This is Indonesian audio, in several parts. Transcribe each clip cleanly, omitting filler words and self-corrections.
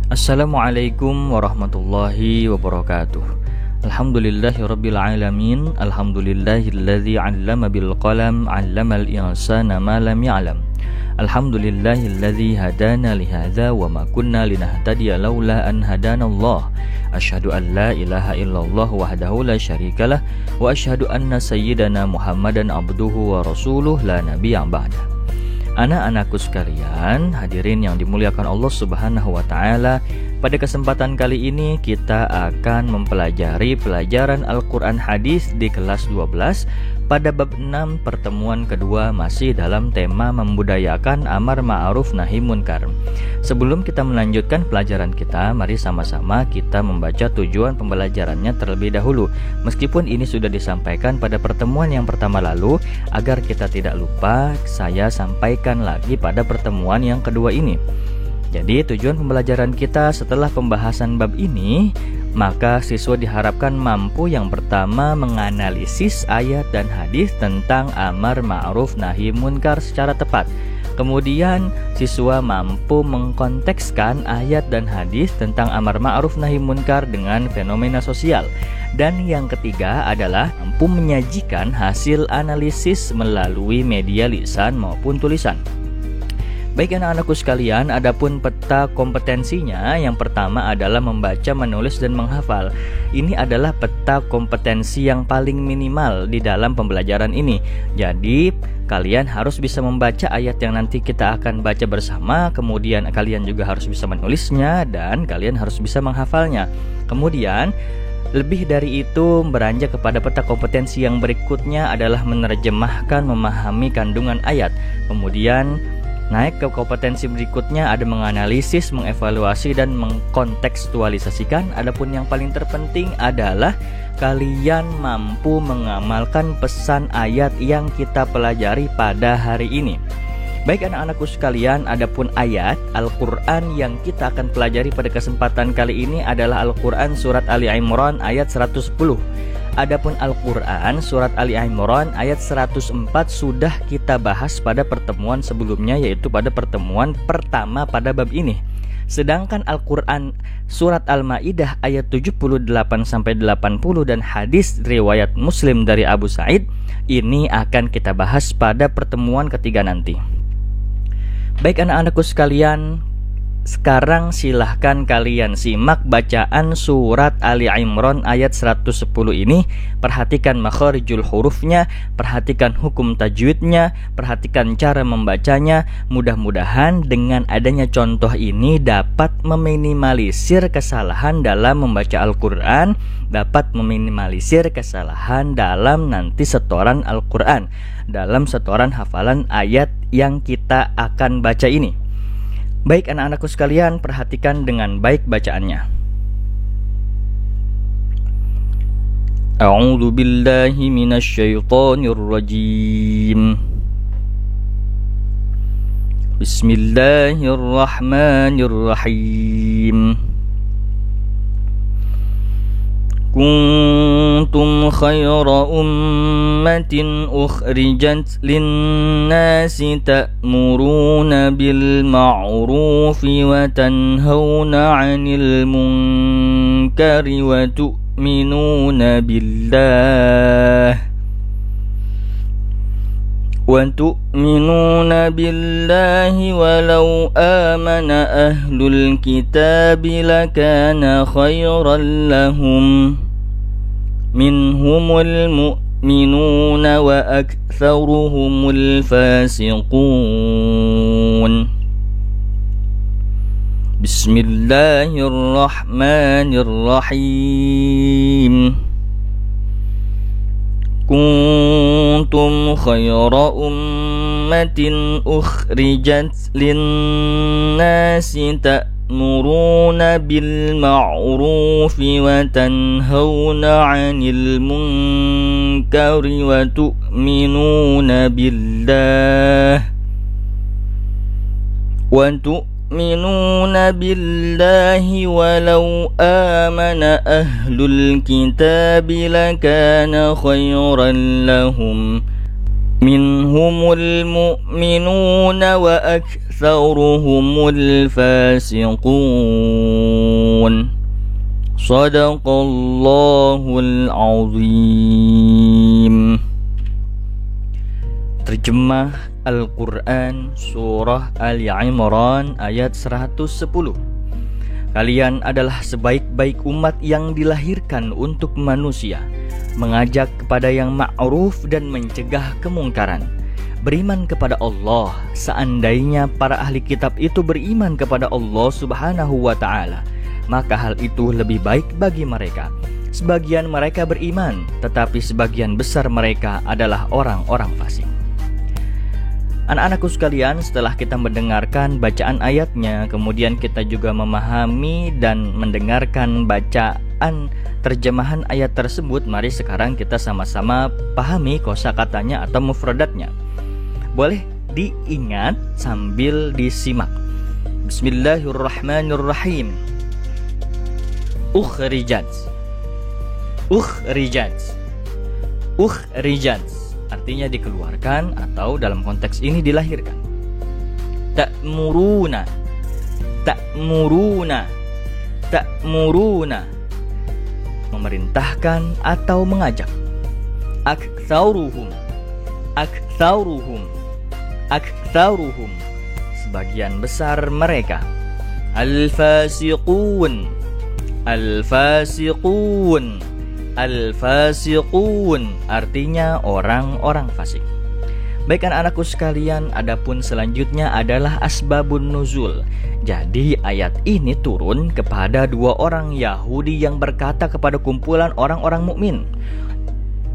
Assalamualaikum warahmatullahi wabarakatuh. Alhamdulillahirabbil alamin. Alhamdulillahilladzi 'allama bil qalam 'allamal insana ma lam ya'lam. Alhamdulillahilladzi hadana li hadza wa ma kunna linahtadiya laula an hadanallah. Asyhadu an la ilaha illallah wahdahu la syarikalah wa asyhadu anna sayyidana Muhammadan abduhu wa rasuluh la nabiyya ba'da. Anak-anakku sekalian, hadirin yang dimuliakan Allah Subhanahu wa taala, pada kesempatan kali ini kita akan mempelajari pelajaran Al-Qur'an Hadis di kelas 12 pada bab 6 pertemuan kedua, masih dalam tema membudayakan amar ma'ruf nahi munkar. Sebelum kita melanjutkan pelajaran kita, mari sama-sama kita membaca tujuan pembelajarannya terlebih dahulu. Meskipun ini sudah disampaikan pada pertemuan yang pertama lalu, agar kita tidak lupa, saya sampaikan lagi pada pertemuan yang kedua ini. Jadi tujuan pembelajaran kita setelah pembahasan bab ini, maka siswa diharapkan mampu yang pertama menganalisis ayat dan hadis tentang amar ma'ruf nahi munkar secara tepat. Kemudian siswa mampu mengkontekskan ayat dan hadis tentang amar ma'ruf nahi munkar dengan fenomena sosial. Dan yang ketiga adalah mampu menyajikan hasil analisis melalui media lisan maupun tulisan. Baik anak-anakku sekalian, adapun peta kompetensinya, yang pertama adalah membaca, menulis, dan menghafal. Ini adalah peta kompetensi yang paling minimal di dalam pembelajaran ini. Jadi, kalian harus bisa membaca ayat yang nanti kita akan baca bersama, kemudian kalian juga harus bisa menulisnya, dan kalian harus bisa menghafalnya. Kemudian, lebih dari itu, beranjak kepada peta kompetensi yang berikutnya adalah menerjemahkan, memahami kandungan ayat. Kemudian, naik ke kompetensi berikutnya ada menganalisis, mengevaluasi, dan mengkontekstualisasikan. Adapun yang paling terpenting adalah kalian mampu mengamalkan pesan ayat yang kita pelajari pada hari ini. Baik anak-anakku sekalian, adapun ayat Al-Quran yang kita akan pelajari pada kesempatan kali ini adalah Al-Quran Surat Ali Imran ayat 110. Adapun Al-Quran Surat Ali Imran ayat 104 sudah kita bahas pada pertemuan sebelumnya, yaitu pada pertemuan pertama pada bab ini. Sedangkan Al-Quran Surat Al-Ma'idah ayat 78-80 dan hadis riwayat Muslim dari Abu Sa'id ini akan kita bahas pada pertemuan ketiga nanti. Baik anak-anakku sekalian, sekarang silahkan kalian simak bacaan surat Ali Imran ayat 110 ini. Perhatikan makharijul hurufnya, perhatikan hukum tajwidnya, perhatikan cara membacanya. Mudah-mudahan dengan adanya contoh ini dapat meminimalisir kesalahan dalam membaca Al-Quran, dapat meminimalisir kesalahan dalam nanti setoran Al-Quran, dalam setoran hafalan ayat yang kita akan baca ini. Baik anak-anakku sekalian, perhatikan dengan baik bacaannya. A'udzu billahi minasyaitonir rajim. Bismillahirrahmanirrahim. Kuntum khaira ummatin ukhrijat linnasi ta'muruna bil ma'rufi wa tanhauna 'anil munkari wa tu'minuna billah walau amana ahlul kitabi lakana khairan lahum minhumul mu'minuna wa aktsaruhumul fasiqun. Bismillahirrahmanirrahim. Kuntum khaira ummatin ukhrijat linnasi ta'muruna bil ma'rufi wa tanhauna 'anil munkari wa tu'minuna billah walau amana ahlul kitabi lakana khairan lahum minhumul mu'minuna wa aktsarul fasiqun. Shadaqallahul azim. Terjemah Al-Quran Surah Ali Imran ayat 110. Kalian adalah sebaik-baik umat yang dilahirkan untuk manusia, mengajak kepada yang ma'ruf dan mencegah kemungkaran, beriman kepada Allah. Seandainya para ahli kitab itu beriman kepada Allah Subhanahu wa ta'ala, maka hal itu lebih baik bagi mereka. Sebagian mereka beriman, tetapi sebagian besar mereka adalah orang-orang fasik. Anak-anakku sekalian, setelah kita mendengarkan bacaan ayatnya, kemudian kita juga memahami dan mendengarkan bacaan terjemahan ayat tersebut, mari sekarang kita sama-sama pahami kosakatanya atau mufradatnya. Boleh diingat sambil disimak. Bismillahirrahmanirrahim. Ukhrijat. Ukhrijat. Ukhrijat artinya dikeluarkan atau dalam konteks ini dilahirkan. Ta'muruna. Ta'muruna. Ta'muruna, memerintahkan atau mengajak. Aktsaruhum. Aktsaruhum. Aktsaruhum, sebagian besar mereka. Al-fasiqun. Al-fasiqun. Al-fasiqun artinya orang-orang fasik. Baik anak-anakku sekalian, adapun selanjutnya adalah asbabun nuzul. Jadi ayat ini turun kepada dua orang Yahudi yang berkata kepada kumpulan orang-orang mukmin,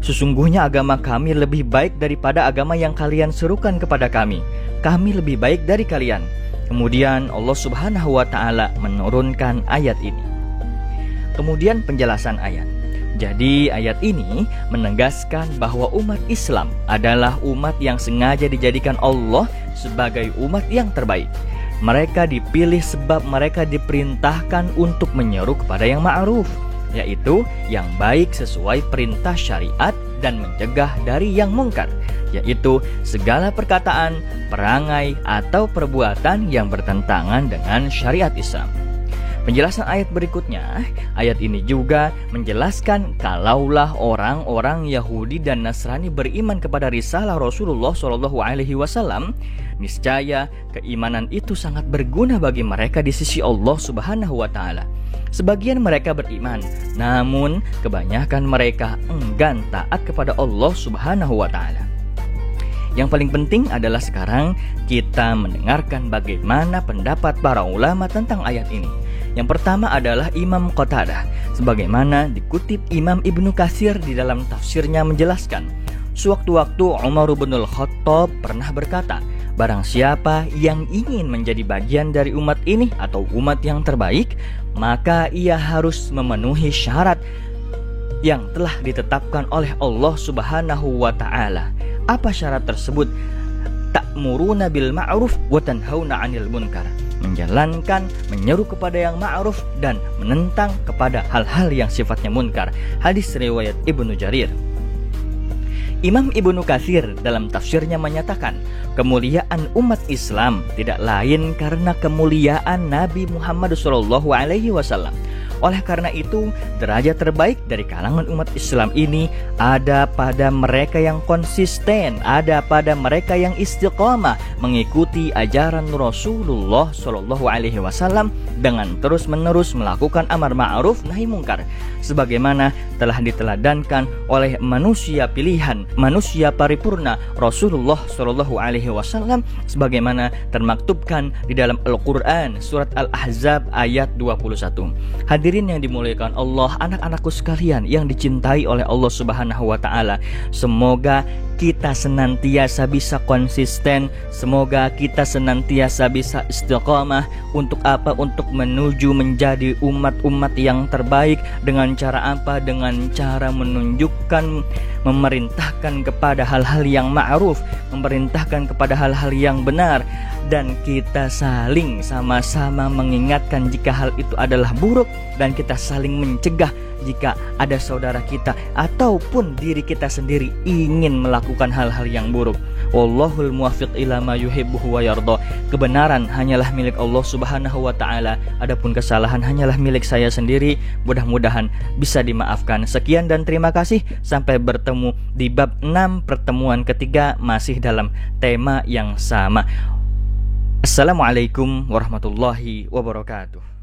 sesungguhnya agama kami lebih baik daripada agama yang kalian serukan kepada kami. Kami lebih baik dari kalian. Kemudian Allah Subhanahu wa ta'ala menurunkan ayat ini. Kemudian penjelasan ayat. Jadi ayat ini menegaskan bahwa umat Islam adalah umat yang sengaja dijadikan Allah sebagai umat yang terbaik. Mereka dipilih sebab mereka diperintahkan untuk menyeru kepada yang ma'ruf, yaitu yang baik sesuai perintah syariat, dan mencegah dari yang mungkar, yaitu segala perkataan, perangai, atau perbuatan yang bertentangan dengan syariat Islam. Penjelasan ayat berikutnya, ayat ini juga menjelaskan kalaulah orang-orang Yahudi dan Nasrani beriman kepada risalah Rasulullah SAW, niscaya keimanan itu sangat berguna bagi mereka di sisi Allah Subhanahu wa ta'ala. Sebagian mereka beriman, namun kebanyakan mereka enggan taat kepada Allah Subhanahu wa ta'ala. Yang paling penting adalah sekarang kita mendengarkan bagaimana pendapat para ulama tentang ayat ini. Yang pertama adalah Imam Qatadah, sebagaimana dikutip Imam Ibnu Katsir di dalam tafsirnya menjelaskan, sewaktu-waktu Umar bin Khattab pernah berkata, barang siapa yang ingin menjadi bagian dari umat ini atau umat yang terbaik, maka ia harus memenuhi syarat yang telah ditetapkan oleh Allah Subhanahu wa ta'ala. Apa syarat tersebut? Ta'muruna bil ma'ruf wa tanhauna 'anil munkar. Menjalankan, menyeru kepada yang ma'ruf dan menentang kepada hal-hal yang sifatnya munkar. Hadis riwayat Ibnu Jarir. Imam Ibnu Katsir dalam tafsirnya menyatakan, kemuliaan umat Islam tidak lain karena kemuliaan Nabi Muhammad SAW. Oleh karena itu, derajat terbaik dari kalangan umat Islam ini ada pada mereka yang konsisten, ada pada mereka yang istiqamah mengikuti ajaran Rasulullah SAW dengan terus-menerus melakukan amar ma'ruf nahi mungkar, sebagaimana telah diteladankan oleh manusia pilihan, manusia paripurna Rasulullah SAW, sebagaimana termaktubkan di dalam Al-Quran surat Al-Ahzab ayat 21. Hadirin yang dimuliakan Allah, anak-anakku sekalian yang dicintai oleh Allah Subhanahu wa ta'ala, semoga kita senantiasa bisa konsisten, semoga kita senantiasa bisa istiqamah. Untuk apa? Untuk menuju menjadi umat-umat yang terbaik. Dengan cara apa? Dengan cara menunjukkan, memerintahkan kepada hal-hal yang ma'ruf, memerintahkan kepada hal-hal yang benar, dan kita saling sama-sama mengingatkan jika hal itu adalah buruk, dan kita saling mencegah jika ada saudara kita ataupun diri kita sendiri ingin melakukan hal-hal yang buruk. Wallahul muwaffiq ila ma yuhibbu wa yardha. Kebenaran hanyalah milik Allah Subhanahu wa taala, adapun kesalahan hanyalah milik saya sendiri. Mudah-mudahan bisa dimaafkan. Sekian dan terima kasih. Sampai bertemu di bab 6 pertemuan ketiga masih dalam tema yang sama. Assalamualaikum warahmatullahi wabarakatuh.